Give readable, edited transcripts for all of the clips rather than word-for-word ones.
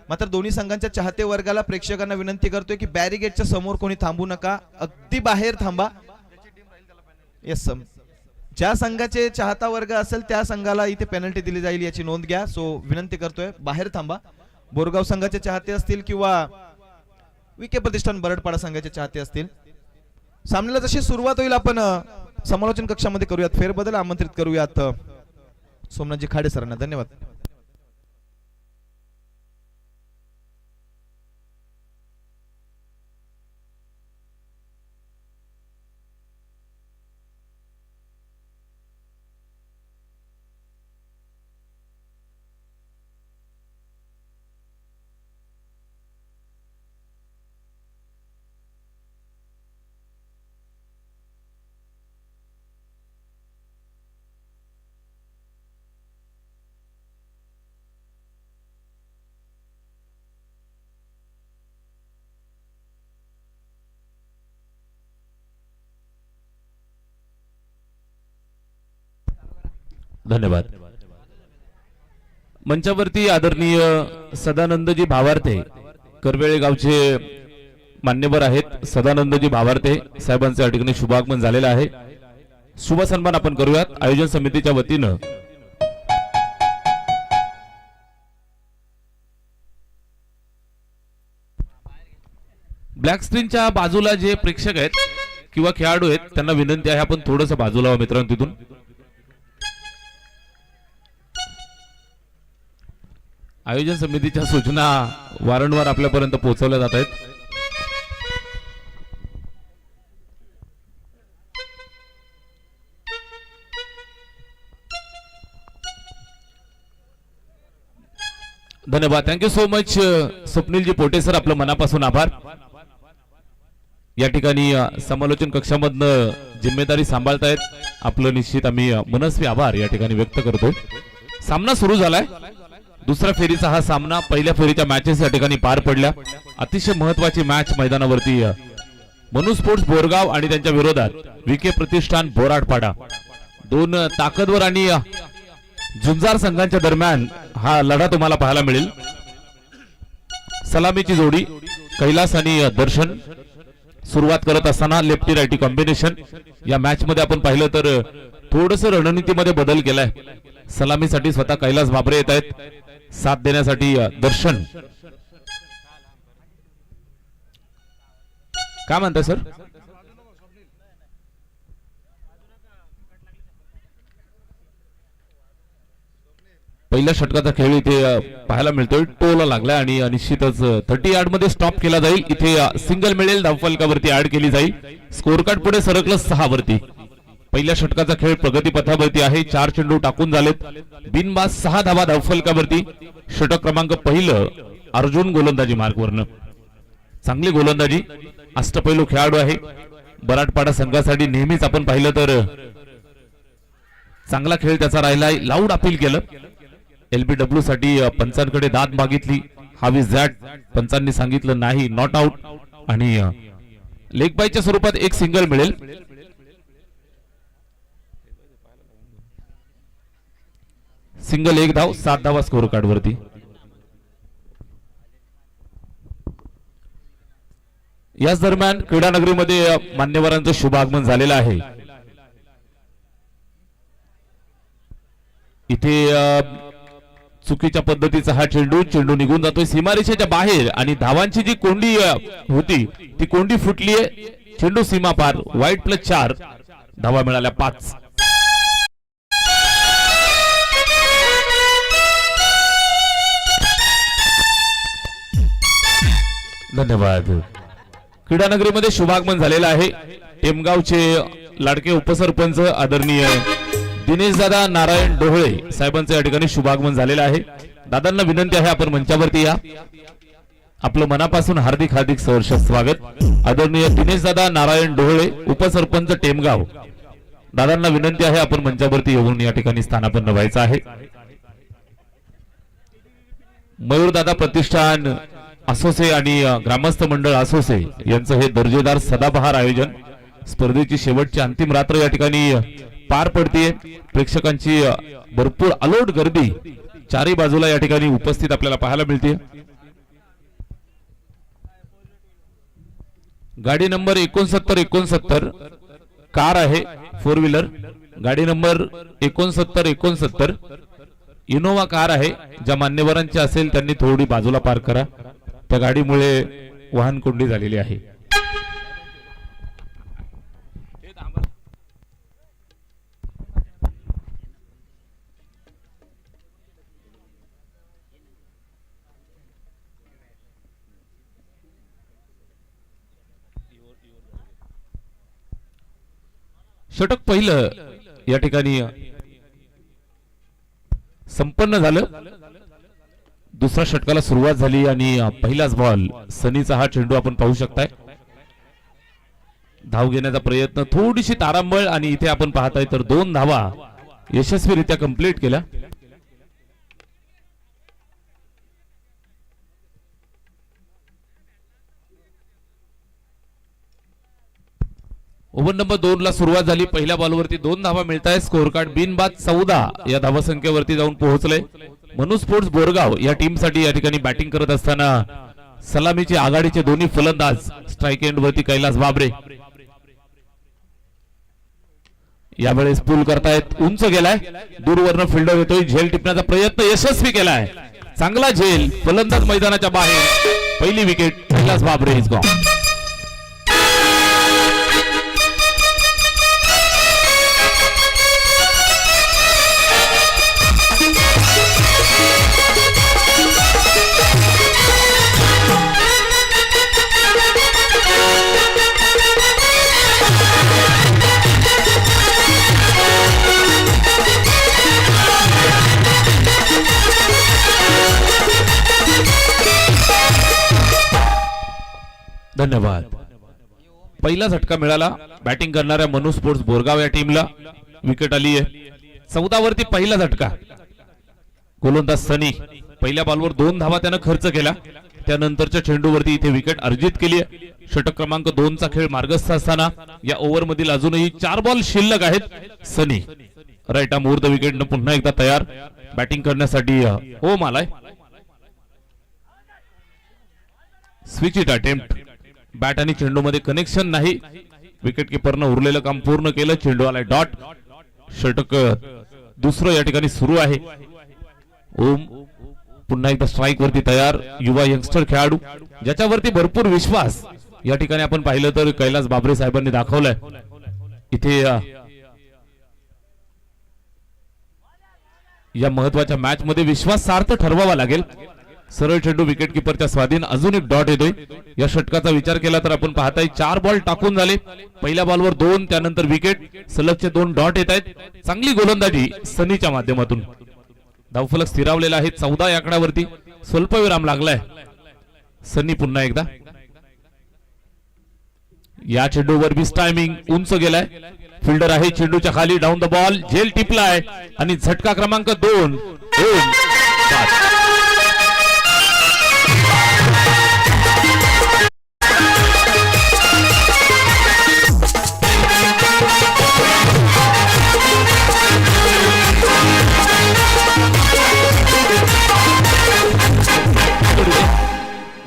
मात्र दोन्ही संघांच्या चाहते वर्गाला प्रेक्षकांना विनंती करतोय की बॅरिगेटच्या समोर कोणी थांबू नका, अगदी बाहेर थांबा. येस, ज्या संघाचे चाहता वर्ग असेल त्या संघाला इथे पेनल्टी दिली जाईल याची नोंद घ्या. सो विनंती करतोय बाहेर थांबा. बोरगाव संघाचे चाहते असतील किंवा विखे प्रतिष्ठान बरडपाडा संघाचे चाहते असतील. सामन्याला जशी सुरुवात होईल आपण समालोचन कक्षामध्ये करूयात फेरबदल, आमंत्रित करूयात सोमनाथजी खाडे सरांना. धन्यवाद. धन्यवाद. मंचावरती आदरणीय सदानंदजी भावार्थे करवेळे गावचे मान्यवर आहेत. सदानंदजी भावार्थे साहेबांचे या ठिकाणी शुभागमन झालेलं आहे. शुभ सन्मान आपण करूयात आयोजन समितीच्या वतीनं. ब्लॅक स्क्रीनच्या बाजूला जे प्रेक्षक आहेत किंवा खेळाडू आहेत त्यांना विनंती आहे आपण थोडंसं बाजूला व्हा मित्रांनो. तिथून आयोजन समितीच्या सूचना वारंवार आपल्यापर्यंत पोहोचवल्या जात आहेत. धन्यवाद. Thank you so much Swapnilji Pote sir, आपलं मनापासून आभार. या ठिकाणी समालोचन कक्षामधनं जिम्मेदारी सांभाळतायत, आपलं निश्चित आम्ही मनस्वी आभार या ठिकाणी व्यक्त करतो. सामना सुरू झालाय. दुसऱ्या फेरीचा हा सामना पहिल्या फेरीच्या मॅचेस या ठिकाणी पार पडल्या. अतिशय महत्वाची मॅच मैदानावरती मनु स्पोर्ट्स बोरगाव आणि त्यांच्या विरोधात विखे प्रतिष्ठान बोराडपाडा, दोन ताकदवर आणि झुंजार संघांच्या दरम्यान हा लढा तुम्हाला पाहायला मिळेल. सलामीची जोडी कैलास आणि दर्शन सुरुवात करत असताना लेफ्टी राईटी कॉम्बिनेशन. या मॅच मध्ये आपण पाहिलं तर थोडस रणनीतीमध्ये बदल केलाय. सलामीसाठी स्वतः कैलास बाबरे येत आहेत, साथ देण्यासाठी दर्शन. काय म्हणताय सर? पहिल्या षटकाचा खेळ इथे पाहायला मिळतोय. टोला लागलाय आणि निश्चितच 30 यार्ड मध्ये स्टॉप केला जाईल. इथे सिंगल मिळेल, धावफलकावरती ऍड केली जाईल. स्कोर कार्ड पुढे सरकलं 6 वरती. पहिल्या षटकाचा खेळ प्रगतीपथावरती आहे. 4 चेंडू टाकून झालेत. बिनबाद 6 धावा धावफलकावरती. षटक क्रमांक पहिलं अर्जुन गोलंदाजी मार्गवरनं. चांगली गोलंदाजी, अष्टपैलू खेळाडू आहे. बराडपाडा संघासाठी नेहमीच आपण पाहिलं तर चांगला खेळ त्याचा राहिलाय. लाऊड अपील केलं. एलबीडब्ल्यू साठी पंचांकडे दाद मागितली. हावी झॅट पंचांनी सांगितलं नाही, नॉट आउट. आणि लेग बायच्या स्वरूपात एक सिंगल मिळेल. सिंगल 1 धाव, 7 धावा स्कोर कार्ड वरती. याच दरम्यान क्रीडानगरीमध्ये मान्यवरांचं शुभागमन झालेलं आहे. इथे चुकीच्या पद्धतीचा हा चेंडू निघून जातोय सीमारेषेच्या बाहेर आणि धावांची जी कोंडी होती ती कोंडी फुटलीये. चेंडू सीमा पार. वाईट प्लस 4 धावा मिळाल्या 5. धन्यवाद. क्रीडानगरीमध्ये शुभागमन झालेलं आहे. टेमगावचे लाडके उपसरपंच आदरणीय दिनेश दादा नारायण डोहळे साहेबांचं या ठिकाणी शुभागमन झालेलं आहे. दादांना विनंती आहे आपण मंचावरती या. आपलं मनापासून हार्दिक हार्दिक सहर्ष स्वागत. आदरणीय दिनेश दादा नारायण डोहळे उपसरपंच टेमगाव, दादांना विनंती आहे आपण मंचावरती येऊन या ठिकाणी स्थानापन्न व्हायचं आहे. मयूरदादा प्रतिष्ठान असोसे आणि ग्रामस्थ मंडळ असोसे यांचं हे दर्जेदार सदाबहार आयोजन. स्पर्धेची शेवटची अंतिम रात्र या ठिकाणी पार पडते. प्रेक्षकांची भरपूर अलोट गर्दी चारही बाजूला या ठिकाणी उपस्थित आपल्याला पाहायला मिळते. गाडी नंबर 6969 कार आहे, 4 व्हीलर. गाडी नंबर 6969 इनोवा कार आहे. ज्या मान्यवरांची असेल त्यांनी थोडी बाजूला पार्क करा, त्या गाडीमुळे वाहन कोंडी झालेली आहे. षटक पहिलं या ठिकाणी संपन्न झालं. दुसऱ्या षटकाला सुरुवात झाली आणि पहिलाच बॉल सनीचा हा चेंडू आपण पाहू शकताय. धाव घेण्याचा प्रयत्न, थोडीशी तारांबळ आणि इथे आपण पाहताय तर 2 धावा यशस्वीरित्या कंप्लीट केल्या. ओव्हर नंबर 2 ला सुरुवात झाली. पहिल्या बॉलवरती 2 धावा मिळत आहे. स्कोर कार्ड बिनबाद 14 या धावसंख्येवरती जाऊन पोहोचले. मनु स्पोर्ट्स बोरगाव या टीम साठी या ठिकाणी बॅटिंग करत असताना सलामीचे आघाडीचे दोन्ही फलंदाज स्ट्राईक एंड वरती कैलास बाबरे यावेळेस पूल करतायत. उंच गेलाय, दूरवरनं फिल्डर येतोय, झेल टिपण्याचा प्रयत्न यशस्वी केलाय. चांगला झेल, फलंदाज मैदानाच्या बाहेर. पहिली wicket Kailas Babare is gone. धन्यवाद. पहिला झटका मिळाला बॅटिंग करणाऱ्या मनु स्पोर्ट्स बोरगाव या टीमला. विकेट आली आहे 14 वरती पहिला झटका. गोलंदाज सनी पहिल्या बॉलवर 2 धावा त्यानं खर्च केला. त्यानंतरच्या चेंडूवरती इथे विकेट अर्जित केली आहे. षटक क्रमांक 2 चा खेळ मार्गस्थ असताना या ओव्हर मधील अजूनही 4 बॉल शिल्लक आहेत. Sunny right arm over the wicket न पुन्हा एकदा तयार बॅटिंग करण्यासाठी. ओम आलाय. Switch it attempt. बॅट आणि चेंडू मध्ये कनेक्शन नाही. विकेट किपरनं उरलेलं काम पूर्ण केलं. चेंडू आलाय डॉट. षटक दुसरं या ठिकाणी सुरू आहे. ओम पुन्हा एकदा स्ट्राईक वरती तयार. युवा यंगस्टर खेळाडू ज्याच्यावरती भरपूर विश्वास या ठिकाणी आपण पाहिलं तर कैलास बाबरे साहेबांनी दाखवलाय. इथे या महत्वाच्या मॅच मध्ये विश्वास सार्थ ठरवावा लागेल. सरळ चेंडू विकेट किपरच्या स्वाधीन. अजून एक डॉट येतोय. या षटकाचा विचार केला तर आपण पाहताय 4 बॉल टाकून झाले. पहिल्या बॉलवर 2, त्यानंतर विकेट, सलगचे 2 डॉट येत आहेत. चांगली गोलंदाजी सनीच्या माध्यमातून. धावफलक स्थिरावलेला आहे 14 या आकड्यावरती. स्वल्पविराम लागलाय. सनी पुन्हा एकदा या चेंडूवर मिस टायमिंग. उंच गेलाय, फिल्डर आहे चेंडूच्या खाली. डाऊन द बॉल, झेल टिपलाय आणि झटका क्रमांक 2.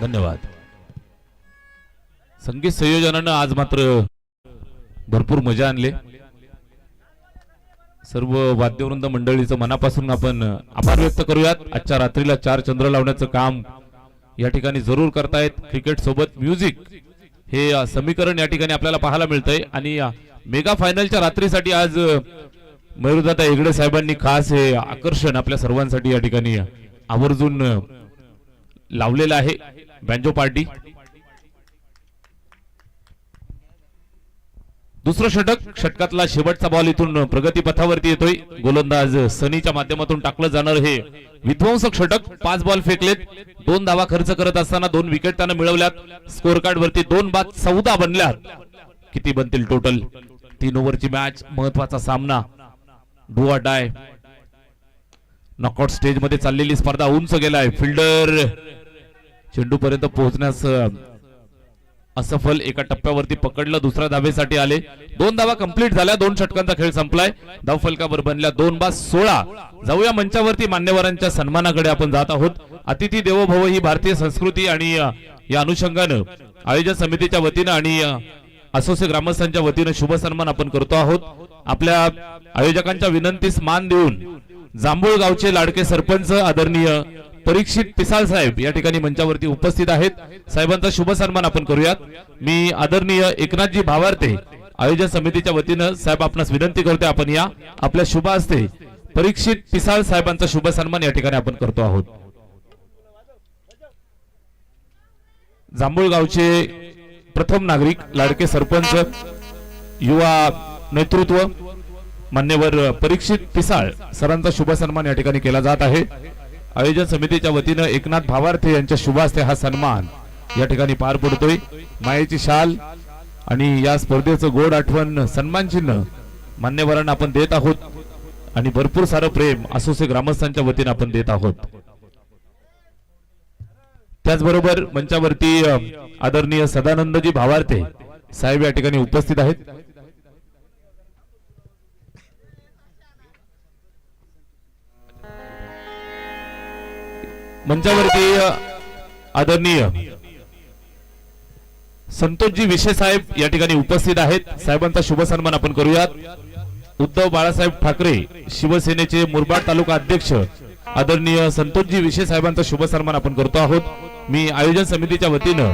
धन्यवाद. संगीत संयोजनानं आज मात्र भरपूर मजा आणले. सर्व वाद्यवृंद मंडळीचं मनापासून आपण आभार व्यक्त करूयात. आजच्या रात्रीला 4 चंद्र लावण्याचं काम या ठिकाणी जरूर करतायत. क्रिकेट सोबत म्युझिक हे समीकरण या ठिकाणी आपल्याला पाहायला मिळतंय. आणि मेगा फायनलच्या रात्रीसाठी आज मयुरदादा हेगडे साहेबांनी खास हे आकर्षण आपल्या सर्वांसाठी या ठिकाणी आवर्जून लावलेलं आहे. Banjo party. दुसरं षटक, षटकातला शेवटचा बॉल इथून प्रगती पथावरती येतोय. गोलंदाज सनीच्या माध्यमातून टाकलं जाणार हे विध्वंसक षटक. 5 बॉल फेकलेत. 2 धावा खर्च करत असताना 2 विकेट त्यानं मिळवल्यात. स्कोर कार्ड वरती 2 बाद 14 बनल्यात. किती बनतील टोटल? 3 ओव्हरची मॅच, महत्वाचा सामना, do or die. Knockout stage मध्ये चाललेली स्पर्धा. उंच गेलाय, फिल्डर चेंडू पर्यंत पोहोचण्यास असफल. एका टप्प्यावरती पकडलं, दुसऱ्या धावेसाठी आले. 2 धावा कंप्लीट झाल्या. 2 षटकांचा खेळ संपलाय. धाव फलकावर बनल्या 2 बाद 16. जाऊया मंचावरती. मान्यवरांच्या सन्मानाकडे आपण जात आहोत. अतिथी देवो भव ही भारतीय संस्कृती आणि या अनुषंगानं आयोजन समितीच्या वतीनं आणि असोसिएट ग्रामस्थांच्या वतीनं शुभ सन्मान आपण करतो आहोत. आपल्या आयोजकांच्या विनंतीस मान देऊन जांभूळ गावचे लाडके सरपंच आदरणीय परीक्षित पिसाळ साहेब या ठिकाणी मंचावरती उपस्थित आहेत. साहेबांचा शुभ सन्मान आपण करूयात. मी आदरणीय एकनाथजी भावार्ते आयोजन समितीच्या वतीनं साहेब आपणास विनंती करते, आपण या आपल्या शुभ हस्ते परीक्षित पिसाळ साहेबांचा शुभ सन्मान या ठिकाणी आपण करतो आहोत. जांभूळ गावचे प्रथम नागरिक लाडके सरपंच युवा नेतृत्व मान्यवर परीक्षित पिसाळ सरांचा शुभ सन्मान या ठिकाणी केला जात आहे. आयोजन समितीच्या वतीनं एकनाथ भावार्थे यांच्या शुभ हस्ते हा सन्मान या ठिकाणी पार पडतोय. मायेची शाल आणि या स्पर्धेचं गोड आठवण सन्मान चिन्ह मान्यवरांना आपण देत आहोत आणि भरपूर सारं प्रेम असोसिएट ग्रामस्थांच्या वतीनं आपण देत आहोत. त्याचबरोबर मंचावरती आदरणीय सदानंदजी भावार्थे साहेब या ठिकाणी उपस्थित आहेत. मंचावरती आदरणीय संतोषजी विशे साहेब या ठिकाणी उपस्थित आहेत. साहेबांचा शुभ सन्मान आपण करूयात. उद्धव बाळासाहेब ठाकरे शिवसेनेचे मुरबाड तालुका अध्यक्ष आदरणीय संतोषजी विशे साहेबांचा शुभ सन्मान आपण करतो आहोत. मी आयोजन समितीच्या वतीनं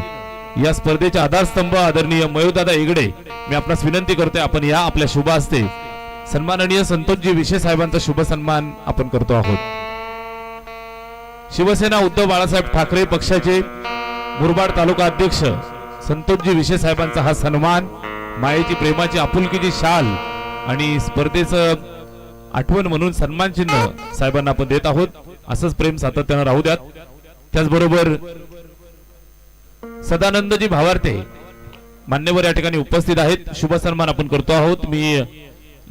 या स्पर्धेचे आधारस्तंभ आदरणीय मयूरदादा एगडे मी आपणास विनंती करते, आपण या आपल्या शुभ हस्ते सन्माननीय संतोषजी विशे साहेबांचा शुभ सन्मान आपण करतो आहोत. शिवसेना उद्धव बाळासाहेब ठाकरे पक्षाचे मुरबाड तालुका अध्यक्ष संतोषजी विशे साहेबांचा हा सन्मान मायेची प्रेमाची आपुलकीची शाल आणि स्पर्धेचं आठवण म्हणून सन्मान चिन्ह साहेबांना आपण देत आहोत. असंच प्रेम सातत्यानं राहू द्यात. त्याचबरोबर सदानंदजी भावार्थे मान्यवर या ठिकाणी उपस्थित आहेत. शुभ सन्मान आपण करतो आहोत. मी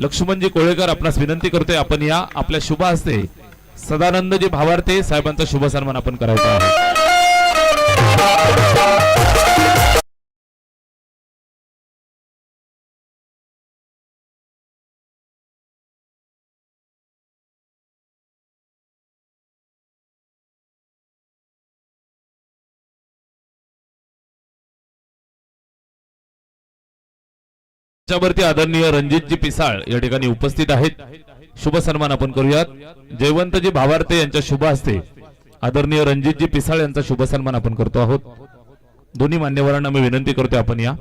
लक्ष्मणजी कोळेकर आपणास विनंती करतोय, आपण या आपल्या शुभ हस्ते सदानंदजी भावार्थे साहेबांचा शुभ सन्मान आपण करायचा आहे. त्यावरती आदरणीय रणजितजी पिसाळ या ठिकाणी उपस्थित आहेत. शुभ सन्मान आपण करूयात. जयवंतजी भावार्थे यांच्या शुभ हस्ते आदरणीय रणजितजी पिसाळ यांचा शुभ सन्मान आपण करतो आहोत. दोन्ही मान्यवरांना मी विनंती करतो, आपण या.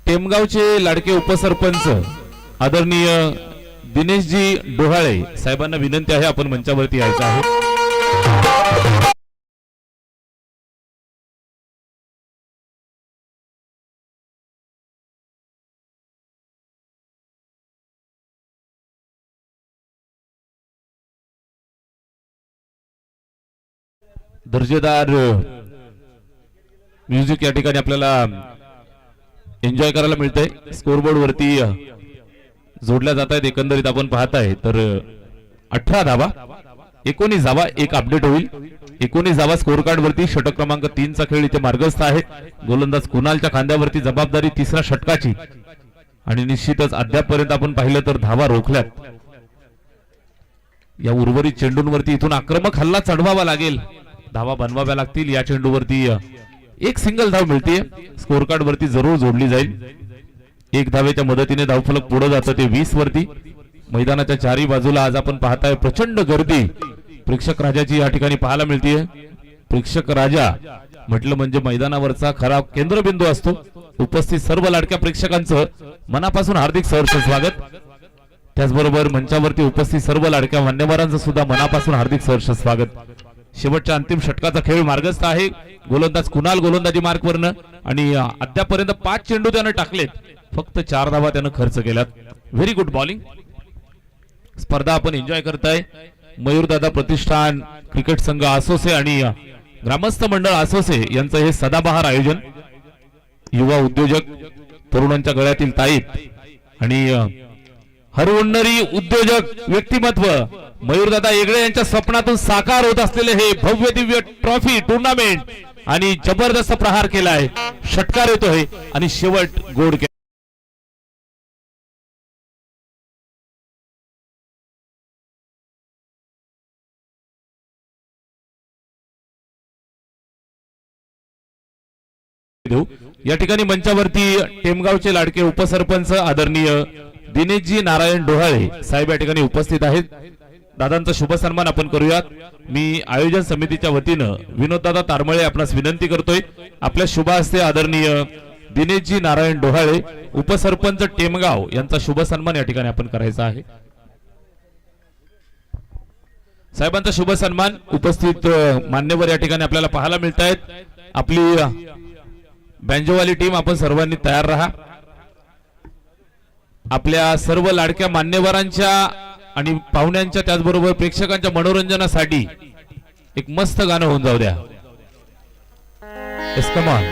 टेमगावचे लाडके उपसरपंच आदरणीय दिनेशजी डोहाळे साहेबांना विनंती आहे, आपण मंचावरती यायचं आहे. दर्जेदार म्युझिक या ठिकाणी आपल्याला एन्जॉय करायला मिळतंय. स्कोरबोर्ड वरती जोडल्या जात आहेत. एकंदरीत आपण पाहताय तर 18 धावा, 19 धावा, एक अपडेट होईल. 19 धावा स्कोर कार्ड वरती. षटक क्रमांक 3 चा खेळ इथे मार्गस्थ आहे. गोलंदाज कुणालच्या खांद्यावरती जबाबदारी तिसऱ्या षटकाची आणि निश्चितच अद्यापपर्यंत आपण पाहिलं तर धावा रोखल्यात. या उर्वरित चेंडूंवरती इथून आक्रमक हल्ला चढवावा लागेल, धावा बनवाव्या लागतील. या चेंडूवरती एक सिंगल धाव मिळते, स्कोर कार्ड वरती जरूर जोडली जाईल. एक धावेच्या मदतीने धावफलक पुढे जातं ते 20 वरती. मैदानाच्या चारही बाजूला आज आपण पाहताय प्रचंड गर्दी प्रेक्षक राजाची या ठिकाणी पाहायला मिळते. प्रेक्षक राजा म्हटलं म्हणजे मैदानावरचा खरा केंद्रबिंदू असतो. उपस्थित सर्व लाडक्या प्रेक्षकांचं मनापासून हार्दिक सहर्ष स्वागत. त्याचबरोबर मंचावरती उपस्थित सर्व लाडक्या मान्यवरांचं सुद्धा मनापासून हार्दिक सहर्ष स्वागत. शेवटच्या अंतिम षटकाचा खेळ मार्गस्थ आहे. गोलंदाज कुणाल गोलंदाजी मार्कवरनं आणि अद्यापर्यंत 5 चेंडू त्यानं टाकलेत, फक्त 4 धावा त्यानं खर्च केल्यात. Very good bowling. स्पर्धा आपण एन्जॉय करताय. मयूरदादा प्रतिष्ठान क्रिकेट संघ असोसे आणि ग्रामस्थ मंडळ असोसे यांचं हे सदाबहार आयोजन. युवा उद्योजक, तरुणांच्या गळ्यातील ताईत आणि हरवणारी उद्योजक व्यक्तिमत्व मयूरदादा येगळे यांच्या स्वप्नातून साकार होत असलेले हे भव्य दिव्य ट्रॉफी टुर्नामेंट आणि जबरदस्त प्रहार केलाय, षटकार येतोय आणि शेवट गोड केला. या ठिकाणी मंचावरती टेमगावचे लाडके उपसरपंच आदरणीय दिनेशजी नारायण डोहाळे साहेब या ठिकाणी उपस्थित आहेत. दादांचा शुभ सन्मान आपण करूयात. मी आयोजन समितीच्या वतीनं विनोददादा तारमळे आपणास विनंती करतोय, आपल्या शुभ हस्ते आदरणीय दिनेशजी नारायण डोहाळे उपसरपंच टेमगाव यांचा शुभ सन्मान या ठिकाणी आपण करायचा आहे. साहेबांचा शुभ सन्मान उपस्थित मान्यवर या ठिकाणी आपल्याला पाहायला मिळत आहेत. आपली बँजोवाली टीम आपण सर्वांनी तयार राहा. आपल्या सर्व लाडक्या मान्यवरांच्या आणि पाहुण्यांच्या त्याचबरोबर प्रेक्षकांच्या मनोरंजनासाठी एक मस्त गाणं होऊन जाऊ द्या. Yes, come on.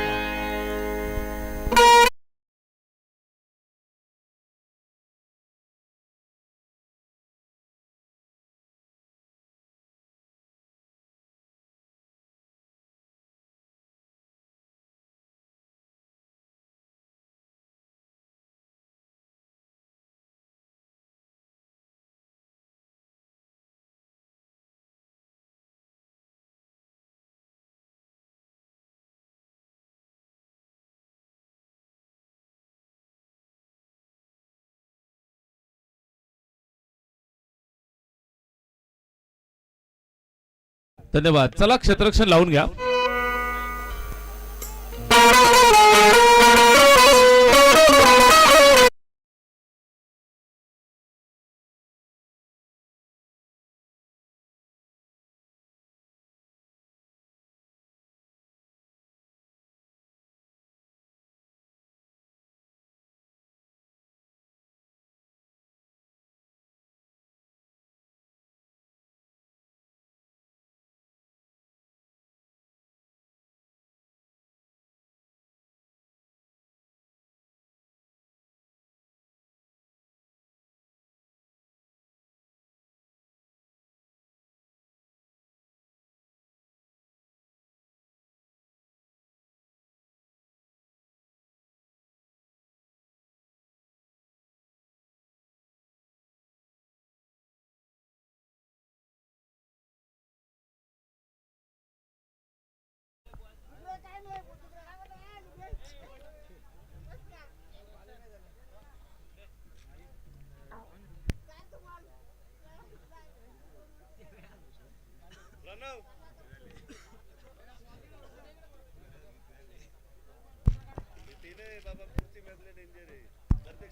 धन्यवाद. चला क्षेत्ररक्षण लावून घ्या.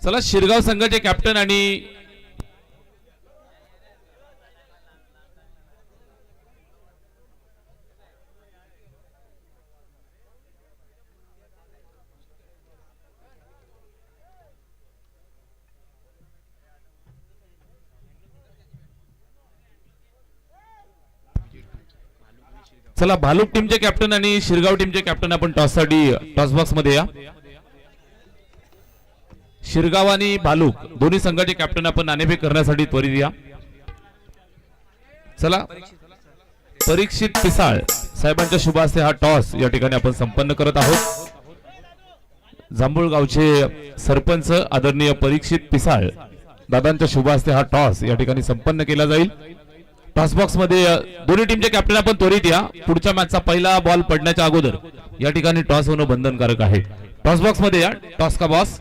चला शिरगाव संघाचे कॅप्टन आणि चला भालूक टीमचे कॅप्टन आणि शिरगाव टीमचे कॅप्टन आपण टॉस साठी टॉस बॉक्स मध्ये या. शिरगाव आणि भालूक दोन्ही संघाचे कॅप्टन आपण नाणेफेक करण्यासाठी त्वरित या. चला परीक्षित पिसाळ साहेबांच्या शुभ हस्ते हा टॉस या ठिकाणी आपण संपन्न करत आहोत. जांभूळ गावचे सरपंच आदरणीय परीक्षित पिसाळ दादांच्या शुभ हस्ते हा टॉस या ठिकाणी संपन्न केला जाईल. टॉस बॉक्स मध्ये दोन्ही टीमचे कॅप्टन आपण त्वरित या. पुढच्या मॅचचा पहिला बॉल पडण्याच्या अगोदर या ठिकाणी टॉस होणं बंधनकारक आहे. टॉस बॉक्स मध्ये या. टॉस का बॉस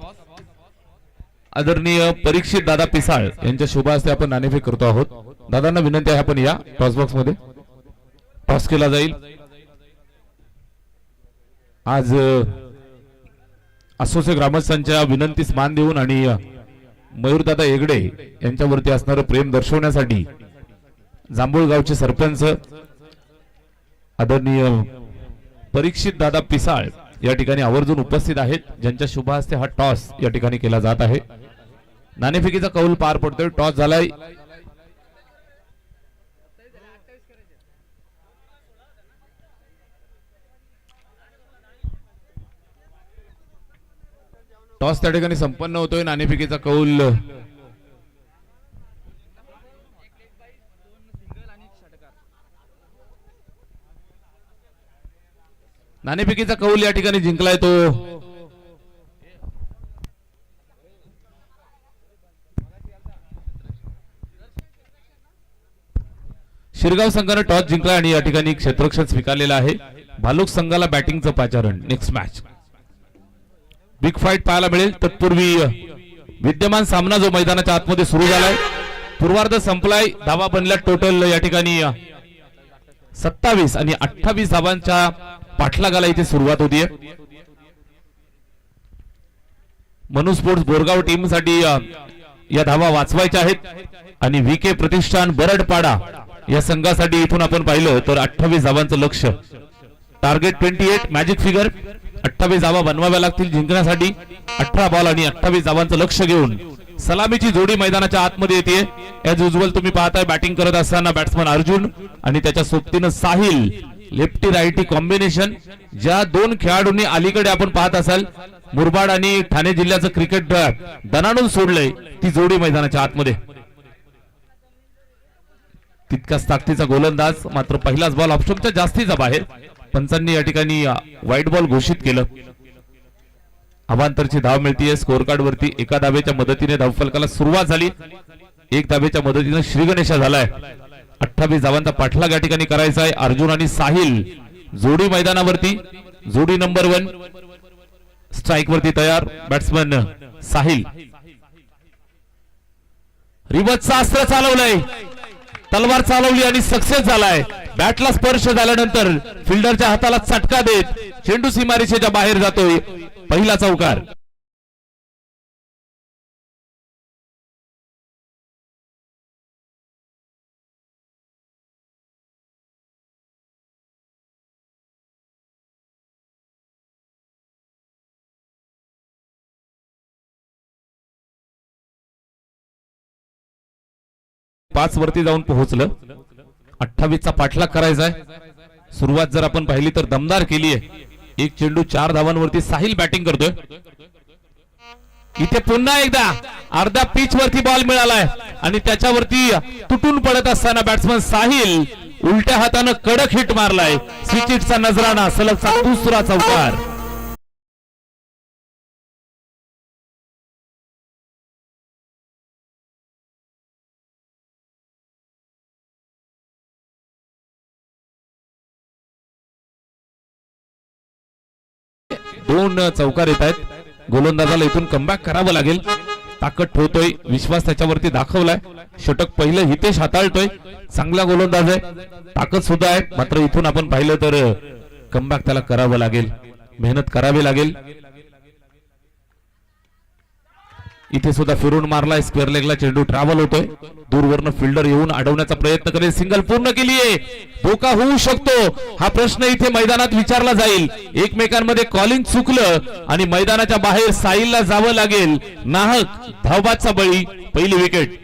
आदरणीय परीक्षित दादा पिसाळ यांच्या शुभ हस्ते आपण नाणेफेक करतो आहोत. दादांना विनंती आहे आपण या. टॉस बॉक्स मध्ये टॉस केला जाईल. आज असोसे ग्रामस्थांच्या विनंतीस मान देऊन आणि मयूरदादा येगडे यांच्यावरती असणारं प्रेम दर्शवण्यासाठी जांभूळ गावचे सरपंच आदरणीय परीक्षित दादा पिसाळ या ठिकाणी आवर्जून उपस्थित आहेत, ज्यांच्या शुभ हस्ते हा टॉस या ठिकाणी केला जात आहे. नाणेफेकीचा कौल पार पडतोय. टॉस झालाय. टॉस त्या ठिकाणी संपन्न होतोय. नाणेफेकीचा कौल नाणेफेकीचा कौल या ठिकाणी जिंकलाय तो शिरगाव संघाने टॉस जिंकला आणि या ठिकाणी क्षेत्ररक्षण स्वीकारलेला आहे. भालुक संघाला बॅटिंगचं पाचारण. नेक्स्ट मॅच बिग फाईट पाहायला मिळेल. तत्पूर्वी विद्यमान सामना जो मैदानाच्या आतमध्ये सुरू झालाय, पूर्वार्ध संपलाय. धावा बनल्या टोटल या ठिकाणी 27 आणि 28 धावांच्या पाठलागाला इथे सुरुवात होतीये. मनु स्पोर्ट्स बोरगाव टीम साठी या धावा वाचवायच्या आहेत आणि व्हीके प्रतिष्ठान बरडपाडा या संघासाठी इथून आपण पाहिलं तर 28 धावांचं लक्ष. Target 28 magic figure. 28 धावा बनवाव्या लागतील जिंकण्यासाठी. 18 बॉल आणि 28 धावांचं लक्ष घेऊन सलामीची जोडी मैदानाच्या आतमध्ये येते. ॲज युजुअल तुम्ही पाहताय बॅटिंग करत असताना बॅट्समन अर्जुन आणि त्याच्या सोबतीनं साहिल. Lefty righty combination. ज्या दोन खेळाडूंनी अलीकडे आपण पाहत असाल मुरबाड आणि ठाणे जिल्ह्याचं क्रिकेट दणाणून सोडलंय, ती जोडी मैदानाच्या आतमध्ये. तितकाच ताकदीचा गोलंदाज, मात्र पहिलाच बॉल ऑप्शनच्या जास्तीचा बाहेर. पंचांनी या ठिकाणी व्हाईट बॉल घोषित केलं. अवांतरची धाव मिळतीये स्कोर कार्ड वरती. एका धावेच्या मदतीने धावफलकाला सुरुवात झाली. एक धावेच्या मदतीने श्रीगणेशा झालाय. 28 धावांचा पाठलाग या ठिकाणी करायचा आहे. अर्जुन आणि साहिल जोडी मैदानावरती. जोडी नंबर 1 स्ट्राइक वरती तयार. बॅट्समन साहिल. रिवर्सचा अस्त्र चालवलंय, तलवार चालवली आणि सक्सेस झालाय. बॅटला स्पर्श झाल्यानंतर फिल्डरच्या हाताला चटका देत चेंडू सीमारेषेच्या बाहेर जातोय. पहिला चौकार. पाच वरती जाऊन पोहोचलं. 28 चा पाठलाग करायचा आहे. सुरुवात जर आपण पाहिली तर दमदार केली आहे. एक चेंडू 4 धावांवरती साहिल बॅटिंग करतोय. इथे पुन्हा एकदा अर्ध्या पिच वरती बॉल मिळालाय आणि त्याच्यावरती तुटून पडत असताना बॅट्समन साहिल उलट्या हातानं कडक हिट मारलाय. स्विच हिटचा नजराणा. सलगचा दुसरा चौकार. दोन चौकार येत आहेत. गोलंदाजाला इथून कमबॅक करावं लागेल. ताकद ठेवतोय, विश्वास त्याच्यावरती दाखवलाय. षटक पहिलं हितेश हाताळतोय. चांगला गोलंदाज आहे, ताकद सुद्धा आहे. मात्र इथून आपण पाहिलं तर कमबॅक त्याला करावं लागेल, मेहनत करावी लागेल. इथे सुद्धा फिरून मारलाय. स्क्वेअर लेगला चेंडू ट्रॅव्हल होतोय. दूरवरनं फिल्डर येऊन अडवण्याचा प्रयत्न करेल. सिंगल पूर्ण केलीये. धोका होऊ शकतो हा प्रश्न इथे मैदानात विचारला जाईल. एकमेकांमध्ये कॉलिंग चुकलं आणि मैदानाच्या बाहेर साहिलला जावं लागेल. नाहक धावबादचा बळी. पहिली विकेट.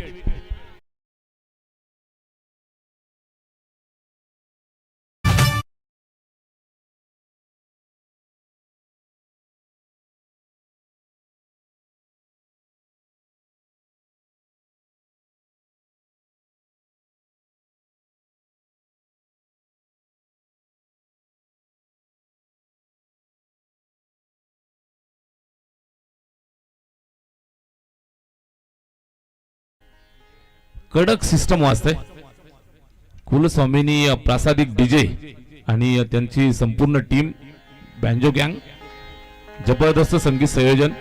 कडक सिस्टम वाजते. कुलस्वामीनी प्रासादिक डीजे आणि त्यांची संपूर्ण टीम बँजो गँग. जबरदस्त संगीत संयोजन.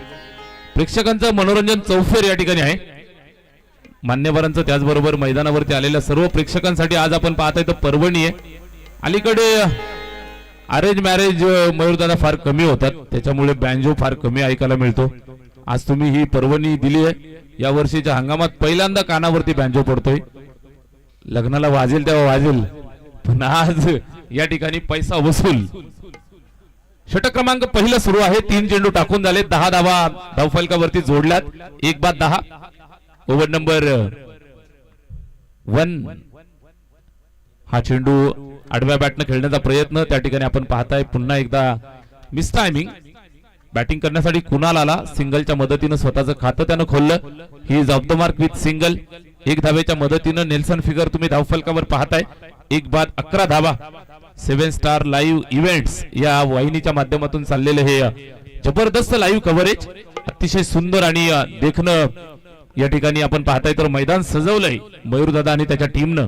प्रेक्षकांचं मनोरंजन चौफेर या ठिकाणी आहे. मान्यवरांचं त्याचबरोबर मैदानावरती आलेल्या सर्व प्रेक्षकांसाठी आज आपण पाहताय तर पर्वणी आहे. अलीकडे अरेंज मॅरेज मयूरदादा फार कमी होतात, त्याच्यामुळे बँजो फार कमी ऐकायला मिळतो. आज तुम्ही ही पर्वणी दिली आहे. या वर्षीच्या हंगामात पहिल्यांदा कानावरती बँजो पडतोय. लग्नाला वाजेल तेव्हा वाजेल, पण आज या ठिकाणी पैसा वसूल. षटक क्रमांक पहिलं सुरू आहे. 3 चेंडू टाकून झाले. 10 धावा धावफलकावरती जोडल्यात. 1 बाद 10. Over number 1. हा चेंडू आडव्या बॅटनं खेळण्याचा प्रयत्न त्या ठिकाणी आपण पाहताय. पुन्हा एकदा मिस टायमिंग. बॅटिंग करण्यासाठी कुणाल आला. सिंगलच्या मदतीनं स्वतःचं खातं त्यानं खोललं. He is off the mark with single. 1 धावेच्या मदतीनं नेल्सन फिगर तुम्ही धावफलकावर पाहताय. 1 बाद 11 धावा. 7 स्टार लाईव्ह इव्हेंट्स या वाहिनीच्या माध्यमातून चाललेले हे जबरदस्त लाईव्ह कव्हरेज अतिशय सुंदर आणि देखणं या ठिकाणी आपण पाहताय तर मैदान सजवलंय मयूरदादा आणि त्याच्या टीमनं.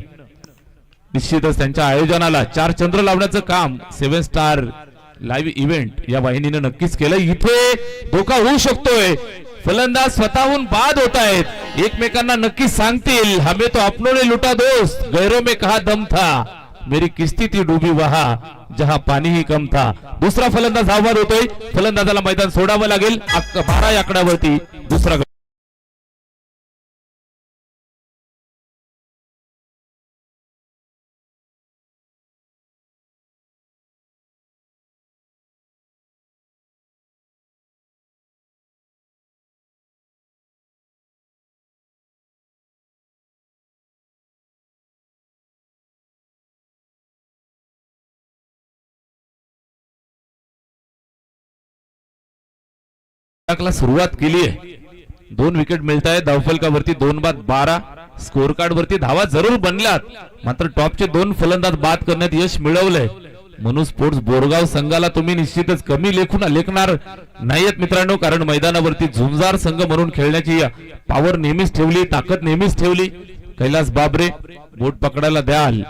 निश्चितच त्यांच्या आयोजनाला 4 चंद्र लावण्याचं काम 7 स्टार लाईव्ह इव्हेंट या वाहिनीनं नक्कीच केलं. इथे धोका होऊ शकतोय, फलंदाज स्वतःहून बाद होत आहेत, एकमेकांना नक्की सांगतील हमें तो अपनों ने लुटा दोस्त, गैरों में कहा दम था, मेरी किस्ती थी डूबी वहा जहां पानी ही कम था. दुसरा फलंदाज धावबाद होतोय, फलंदाजाला मैदान सोडावं लागेल. 12 या आकड्यावरती दुसरा ला सुरुवात केली आहे. 2 विकेट मिळत आहे धावफलकावरती 2 बाद 12. स्कोर कार्ड वरती धावा जरूर बनल्यात, मात्र टॉपचे 2 फलंदाज बाद करण्यात यश मिळवलंय. मनू स्पोर्ट्स बोरगाव संघाला तुम्ही निश्चितच कमी लेखणार नाहीयेत मित्रांनो, कारण मैदानावरती झुंजार संघ म्हणून खेळण्याची पॉवर नेहमीच ठेवली, ताकद नेहमीच ठेवली. कैलास बाबरे बोट पकडायला द्याल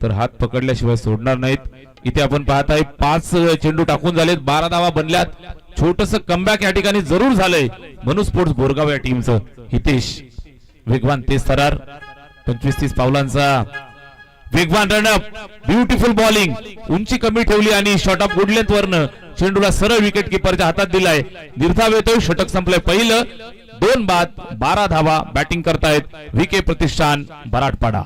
तर हात पकडल्याशिवाय सोडणार नाहीत. इथे आपण पाहताय 5 चेंडू टाकून झालेत, 12 धावा बनल्यात. छोटस कमबॅक या ठिकाणी जरूर झालंय मनू स्पोर्ट्स बोरगाव या टीमचं. हितेश वेगवान तेज तरार 25-30 पावलांचा वेगवान रनअप, ब्युटिफुल बॉलिंग, उंची कमी ठेवली आणि शॉट ऑफ गुड लेंथ वरनं चेंडूला सरळ विकेट किपरच्या हातात दिलाय. निर्धाव येतोय, षटक संपलंय पहिलं. 2 बाद 12 धावा बॅटिंग करतायत व्हीके प्रतिष्ठान बराटपाडा.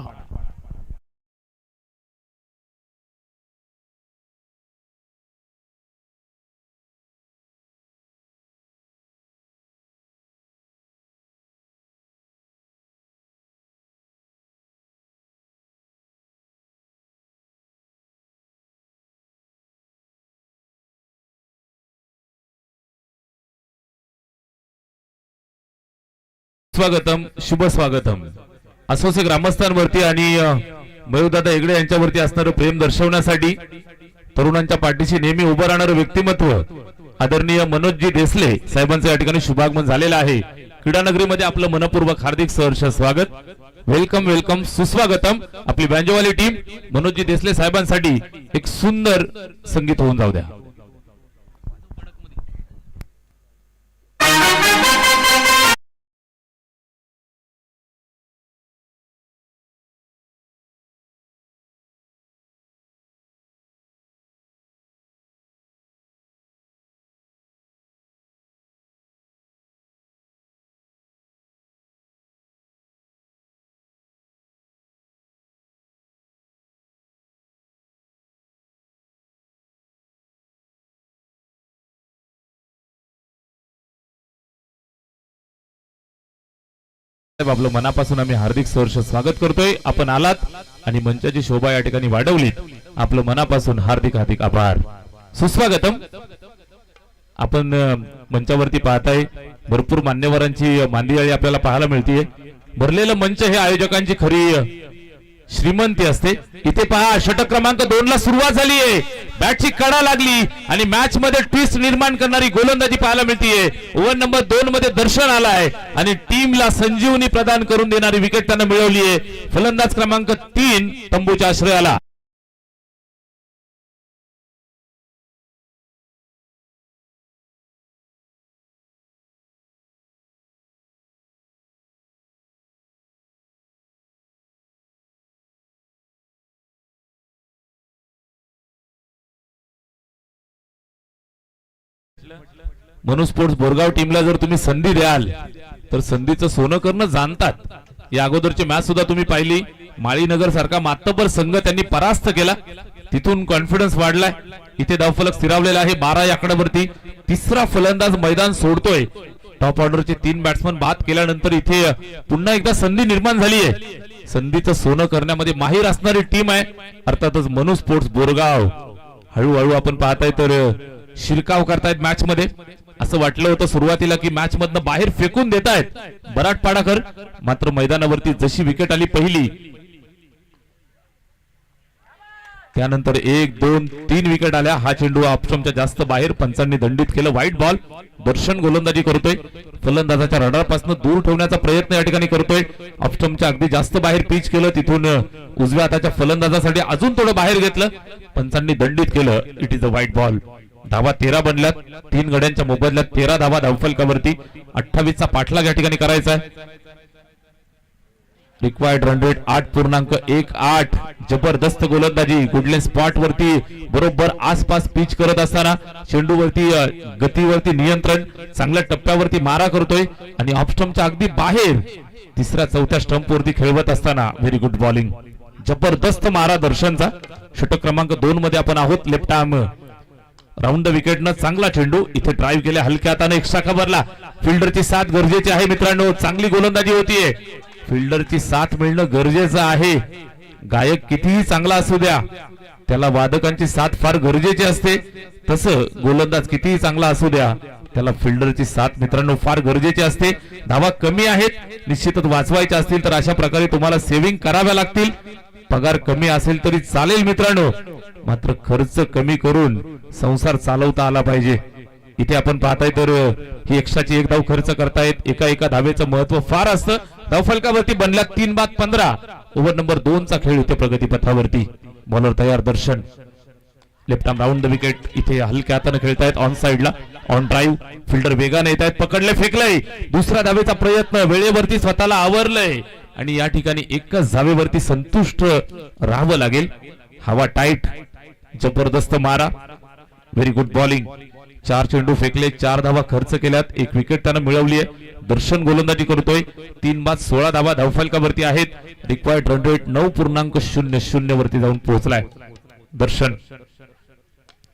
स्वागतम, शुभ स्वागतम. असोसे ग्रामस्थांवरती आणि मयूरदादा हेगडे यांच्यावरती असणारं प्रेम दर्शवण्यासाठी तरुणांच्या पाठीशी नेहमी उभं राहणारं व्यक्तिमत्व आदरणीय मनोजजी देसले साहेबांचं या ठिकाणी शुभागमन झालेलं आहे. क्रीडा नगरीमध्ये आपलं मनपूर्वक हार्दिक सहर्ष स्वागत. वेलकम वेलकम, सुस्वागतम. आपली बँजोवाली टीम मनोजजी देसले साहेबांसाठी एक सुंदर संगीत होऊन जाऊ द्या. आपलं मनापासून आम्ही हार्दिक सहर्ष स्वागत करतोय. आपण आलात आणि मंचाची शोभा या ठिकाणी वाढवली, आपलं मनापासून हार्दिक हार्दिक आभार, सुस्वागतम. आपण मंचावरती पाहताय भरपूर मान्यवरांची मांदियाळी आपल्याला पाहायला मिळतीये. भरलेलं मंच हे आयोजकांची खरी श्रीमंती असते. इथे पहा षटक क्रमांक 2 ला सुरुवात झाली आहे, बॅटची कडा लागली आणि मॅच मध्ये ट्विस्ट निर्माण करणारी गोलंदाजी पाहायला मिळतीये. ओव्हर नंबर 2 मध्ये दर्शन आलाय आणि टीमला संजीवनी प्रदान करून देणारी विकेट त्यांना मिळवली आहे. फलंदाज क्रमांक 3 तंबूच्या आश्रयाला. मनू स्पोर्ट्स बोरगाव टीमला जर तुम्ही संधी द्याल तर संधीचं सोनं करणं जाणतात. या अगोदरची मॅच सुद्धा तुम्ही पाहिली, माळीनगर सारखा मातब्बर संघ त्यांनी परास्त केला, तिथून कॉन्फिडन्स वाढलाय. इथे धावफलक स्थिरावलेला आहे 12 या आकड्यावरती. तिसरा फलंदाज मैदान सोडतोय. टॉप ऑर्डरचे 3 बॅट्समन बाद केल्यानंतर इथे पुन्हा एकदा संधी निर्माण झाली आहे. संधीचं सोनं करण्यामध्ये माहीर असणारी टीम आहे अर्थातच मनू स्पोर्ट्स बोरगाव. हळूहळू आपण पाहताय तर शिरकाव करतायत मॅच मध्ये. असं वाटलं होतं सुरुवातीला की मॅच मधनं बाहेर फेकून देतायत बराटपाडाकर, मात्र मैदानावरती जशी विकेट आली पहिली त्यानंतर 1 2 3 विकेट आल्या. हा चेंडू ऑप्शनच्या जास्त बाहेर, पंचांनी दंडित केलं. White ball. दर्शन गोलंदाजी करतोय, फलंदाजाच्या रडारपासून दूर ठेवण्याचा प्रयत्न या ठिकाणी करतोय. ऑप्शनच्या अगदी जास्त बाहेर पिच केलं, तिथून उजव्या हाताच्या फलंदाजासाठी अजून थोडं बाहेर घेतलं, पंचांनी दंडित केलं. It is a white ball. धावा 13 बनल्यात. 3 गड्यांच्या मोबदल्यात 13 धावा धावफलकावरती. 28चा पाठलाग या ठिकाणी करायचा आहे. Required run rate 8.18. जबरदस्त गोलंदाजी. गुडलँड स्पॉट वरती बरोबर आसपास पिच करत असताना चेंडूवरती गतीवरती नियंत्रण, चांगल्या टप्प्यावरती मारा करतोय आणि ऑफ स्टंपच्या अगदी बाहेर तिसऱ्या चौथ्या स्टंप वरती खेळवत असताना व्हेरी गुड बॉलिंग. जबरदस्त मारा दर्शनचा. षटक क्रमांक 2 मध्ये आपण आहोत. लेफ्ट आर्म राऊंड द विकेटनं चांगला चेंडू इथे ड्राईव्ह केले हलक्या हाताने. एक शाखा भरला. फिल्डरची साथ गरजेची आहे मित्रांनो. चांगली गोलंदाजी होतीये. फिल्डरची साथ मिळणं गरजेचं आहे. गायक कितीही चांगला असू द्या, त्याला वादकांची साथ फार गरजेची असते. तसं गोलंदाज कितीही चांगला असू द्या, त्याला फिल्डरची साथ मित्रांनो फार गरजेची असते. धावा कमी आहेत, निश्चितच वाचवायच्या असतील तर अशा प्रकारे तुम्हाला सेव्हिंग कराव्या लागतील. पगार कमी असेल तरी चालेल मित्रांनो, मात्र खर्च कमी करून संसार चालवता आला पाहिजे. इथे आपण पाहताय तर ही एक्स्ट्राची 1 धाव खर्च करतायत. एका धावेचं महत्व फार असतं. धावफलकावरती बनल्या 3 बाद 15. ओव्हर नंबर 2 चा खेळ इथे प्रगती पथावरती. बॉलर तयार Darshan. Left arm round the wicket. इथे हलक्या हाताने खेळतायत ऑन साइडला. On drive. फिल्डर वेगाने येत आहेत. पकडले, फेकलंय. दुसऱ्या धावेचा प्रयत्न, वेळेवरती स्वतःला आवरलंय आणि या ठिकाणी एकच धावेवरती संतुष्ट राहावं लागेल. हवा टाईट. जबरदस्त मारा. Very good bowling. 4 चेंडू फेकले, 4 धावा खर्च केल्यात. 1 विकेट त्यानं मिळवली आहे. दर्शन गोलंदाजी करतोय. 3 बाद 16 धावा धावफलकावरती आहेत. रिक्वायर्ड रन रेट 9.00 वरती जाऊन पोहोचलाय दर्शन.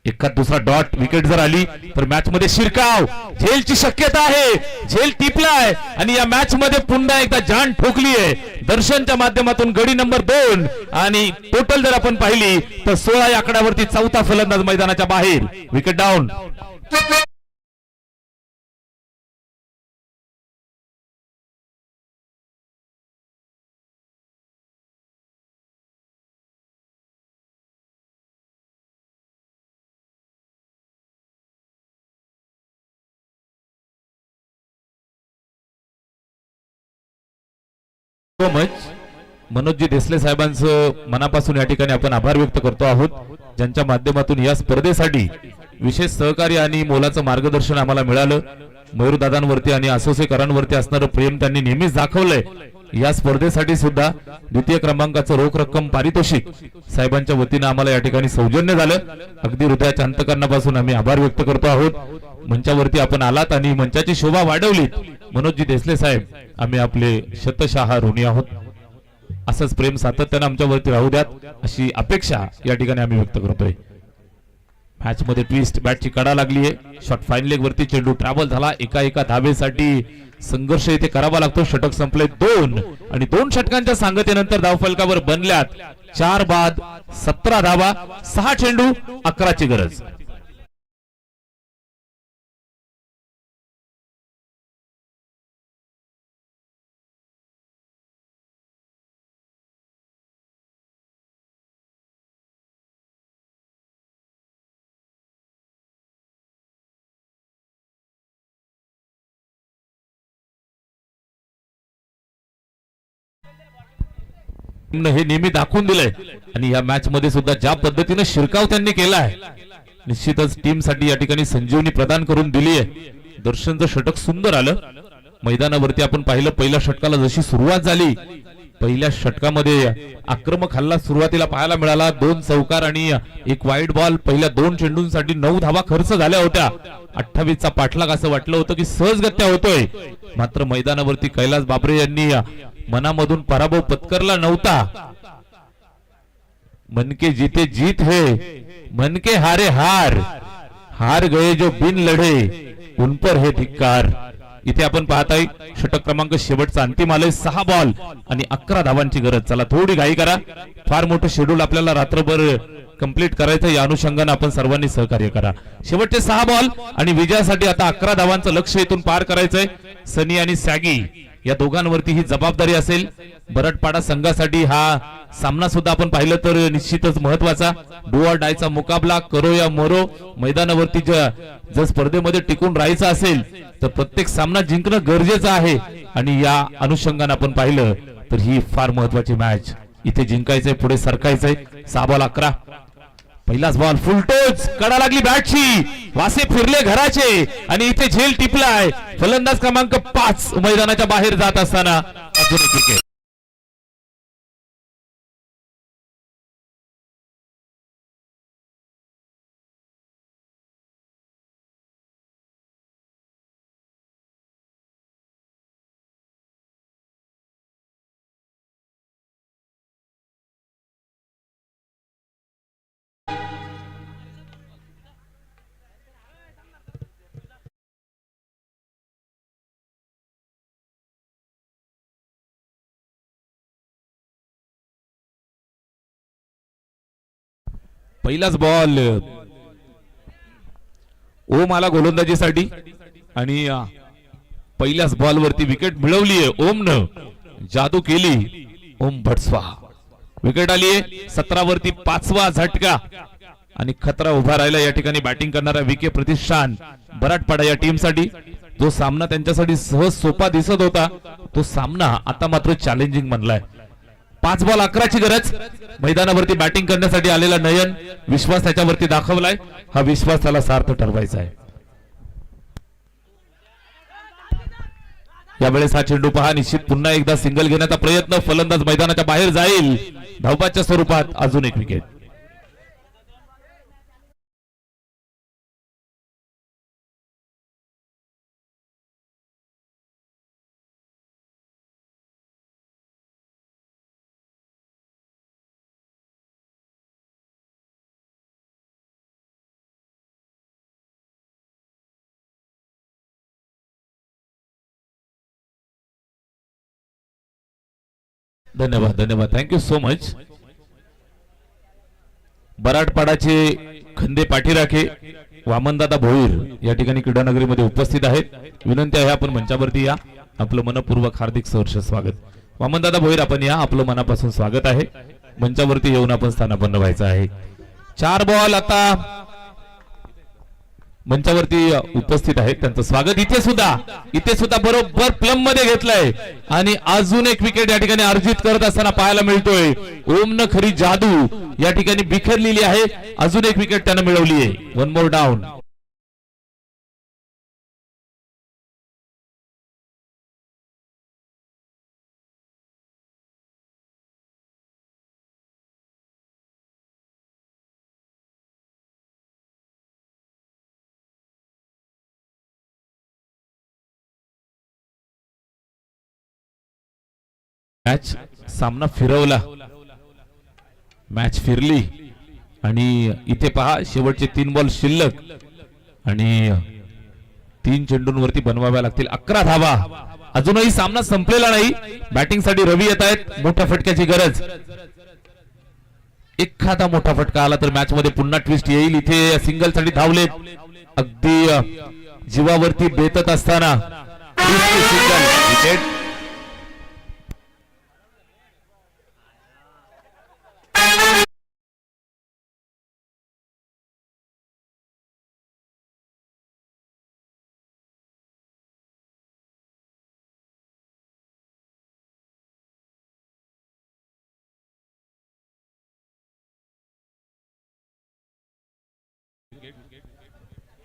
एखाद दुसरा डॉट विकेट जर आली तर मॅच मध्ये शिरकाव, झेलची शक्यता आहे. झेल टिपलाय आणि या मॅच मध्ये पुन्हा एकदा जान ठोकली आहे दर्शनच्या माध्यमातून. गडी नंबर 2 आणि टोटल जर आपण पाहिली तर 16 या आकड्यावरती चौथा फलंदाज मैदानाच्या बाहेर. Wicket down. मनोजजी देसले साहेबांचं मनापासून या ठिकाणी आपण आभार व्यक्त करतो आहोत, ज्यांच्या माध्यमातून या स्पर्धेसाठी विशेष सहकार्य आणि मोलाचं मार्गदर्शन आम्हाला मिळालं. मयूर दादांवरती आणि असोसिएकरांवरती असणारं प्रेम त्यांनी नेहमीच दाखवलंय. या स्पर्धेसाठी सुद्धा द्वितीय क्रमांकाचं रोख रक्कम पारितोषिक साहेबांच्या वतीनं आम्हाला या ठिकाणी सौजन्य झालं. अगदी हृदयाच्या अंतकरणापासून आम्ही आभार व्यक्त करतो आहोत. मंचावरती आपण आलात आणि मंचाची शोभा वाढवलीत. मनोजजी देसले साहेब, आम्ही आपले शतशः ऋणी आहोत. असंच प्रेम सातत्यानं आमच्यावरती राहू द्यात अशी अपेक्षा या ठिकाणी आम्ही व्यक्त करतोय. मॅच मध्ये ट्विस्ट, बॅटची कडा लागली आहे. शॉट फाईन लेग वरती चेंडू ट्रॅव्हल झाला. एका धावेसाठी संघर्ष इथे करावा लागतो. षटक संपले 2 आणि 2 षटकांच्या सांगतेनंतर धावफलकावर बनल्यात 4 बाद 17 धावा. 6 चेंडू 11 ची गरज. हे नेहमी दाखवून दिलंय आणि या मॅच मध्ये सुद्धा ज्या पद्धतीने शिरकाव त्यांनी केलाय, निश्चितच टीम साठी या ठिकाणी संजीवनी प्रदान करून दिली आहे. दर्शनचं षटक सुंदर आलं. मैदानावरती आपण पाहिलं, पहिल्या षटकाला जशी सुरुवात झाली, पहिल्या षटकामध्ये आक्रमक हल्ला सुरुवातीला पाहायला मिळाला. 2 चौकार आणि 1 वाईड बॉल. पहिल्या 2 चेंडूंसाठी 9 धावा खर्च झाल्या होत्या. 28चा पाठलाग असं वाटलं होतं की सहजगत्या होतोय, मात्र मैदानावरती कैलास बाबरे यांनी मनामधून पराभव पत्करला नव्हता. मन के जीते जीत है, मन के हारे हार, हार गए जो बिन लढे उन पर है धिक्कार. इथे आपण पाहताय षटक क्रमांक शेवटचा अंतिम आलंय. 6 बॉल आणि 11 धावांची गरज. चला थोडी घाई करा, फार मोठं शेड्यूल आपल्याला रात्रभर कंप्लीट करायचं. या अनुषंगाने आपण सर्वांनी सहकार्य करा. शेवटचे 6 बॉल आणि विजयासाठी आता 11 धावांचं लक्ष्य इथून पार करायचंय. सनी आणि सॅगी या दोघांवरती ही जबाबदारी असेल. बरडपाडा संघासाठी हा सामना सुद्धा आपण पाहिलं तर निश्चितच महत्वाचा डू ऑर डायचा मुकाबला करो या मरो मैदानावरती जर स्पर्धेमध्ये टिकून राहायचं असेल तर प्रत्येक सामना जिंकणं गरजेचं आहे आणि या अनुषंगाने आपण पाहिलं तर ही फार महत्वाची मॅच इथे जिंकायचंय पुढे सरकायचंय 6 बॉल 11 पहिलाच बॉल फुलटोच कडा लागली बॅटची वासे फिरले घराचे आणि इथे झेल टिपलाय फलंदाज क्रमांक 5 मैदानाच्या बाहेर जात असताना अजून एक विकेट पहिलाच बॉल ओम आला गोलंदाजीसाठी आणि पहिल्याच बॉल वरती विकेट मिळवली आहे ओमनं जादू केली ओम भटस्वा विकेट आली आहे 17 वरती 5वा झटका आणि खतरा उभा राहिला या ठिकाणी बॅटिंग करणारा विके प्रतिष्ठान बराटपाडा या टीम साठी जो सामना त्यांच्यासाठी सहज सोपा दिसत होता तो सामना आता मात्र चॅलेंजिंग बनलाय 5 बॉल 11 ची गरज मैदानावरती बॅटिंग करण्यासाठी आलेला नयन विश्वास त्याच्यावरती दाखवलाय हा विश्वास त्याला सार्थ ठरवायचा आहे यावेळेस हा चेंडू पहा निश्चित पुन्हा एकदा सिंगल घेण्याचा प्रयत्न फलंदाज मैदानाच्या बाहेर जाईल धावबाच्या स्वरूपात अजून एक विकेट धन्यवाद धन्यवाद थँक्यू सो मच बराटपाडाचे खंदे पाठीराखे वामनदादा भोईर या ठिकाणी क्रीडानगरीमध्ये उपस्थित आहेत विनंती आहे आपण मंचावरती या आपलं मनपूर्वक हार्दिक सहर्ष स्वागत वामनदादा भोईर आपण या आपलं मनापासून स्वागत आहे मंचावरती येऊन आपण स्थानापन्न व्हायचं आहे 4 बॉल आता मंचावरती उपस्थित आहेत त्यांचं स्वागत इथे सुद्धा बरोबर प्लम मध्ये घेतलंय आणि अजून एक विकेट या ठिकाणी अर्जित करत असताना पाहायला मिळतोय ओमनं खरी जादू या ठिकाणी बिखरलेली आहे अजून एक विकेट त्यानं मिळवली आहे 1 मोर डाऊन मॅच सामना फिरवला मॅच फिरली आणि इथे पहा शेवटचे 3 बॉल शिल्लक आणि 3 चेंडूंवरती बनवाव्या लागतील 11 धावा अजूनही सामना संपलेला नाही बॅटिंग साठी रवी येत आहेत मोठ्या फटक्याची गरज एखादा मोठा फटका आला तर मॅच मध्ये पुन्हा ट्विस्ट येईल इथे सिंगल साठी धावलेत अगदी जीवावरती बेतत असताना सिंगल विकेट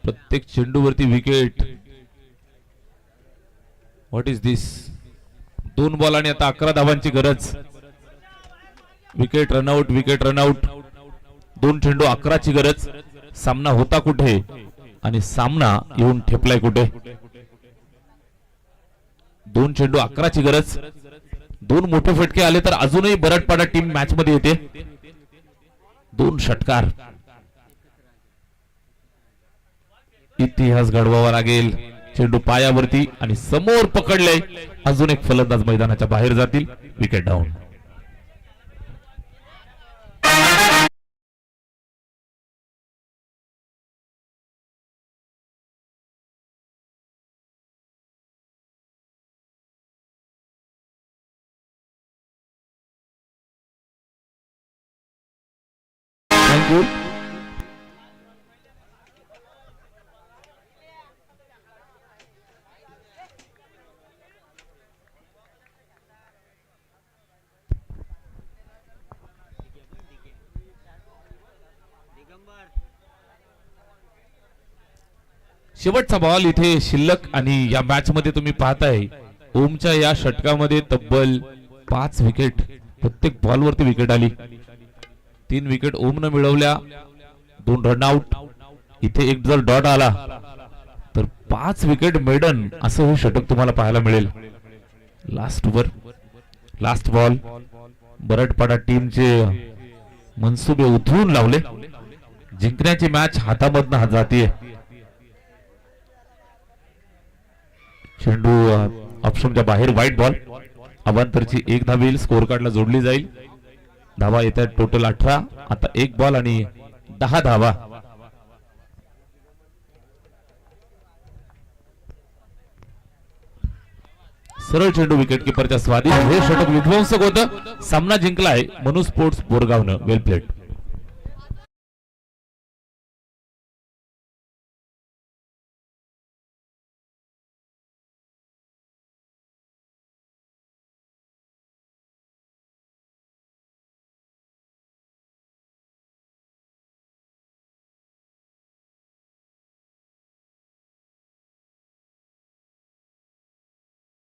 प्रत्येक चेंडूवरती wicket what is this 2 ball आणि आता 11 धावांची गरज विकेट रनआउट 2 चेंडू 11 ची गरज सामना होता कुठे आणि सामना येऊन ठेपलाय कुठे 2 चेंडू 11 ची गरज 2 मोठे फटके आले तर अजूनही बराटपाडा टीम मॅच मध्ये येते 2 षटकार इतिहास घडवावा लागेल चेंडू पायावरती आणि समोर पकडले अजून एक फलंदाज मैदानाच्या बाहेर जातील विकेट डाऊन थँक्यू. शेवटचा बॉल इथे शिल्लक आणि या मॅच मध्ये तुम्ही पाहताय ओमच्या या षटकामध्ये तब्बल 5 विकेट, प्रत्येक बॉल वरती विकेट आली. 3 विकेट ओमनं मिळवल्या, 2 रनआउट. इथे एक जर डॉट आला तर 5 विकेट मेडन असं हे षटक तुम्हाला पाहायला मिळेल. Last over, last ball. Baradpada टीमचे मनसुबे उतरून लावले. जिंकण्याची मॅच हातामधनं जातीये. चेंडू ऑप्शनच्या बाहेर, वाईट बॉल. अवांतरची 1 धाव येईल, स्कोर कार्डला जोडली जाईल. धावा येत आहेत टोटल 18. आता 1 बॉल आणि 10 धावा. सरळ चेंडू विकेट किपरच्या स्वाधीन. हे षटक विध्वंसक होतं. सामना जिंकलाय मनू स्पोर्ट्स बोरगावनं. वेल प्लेड.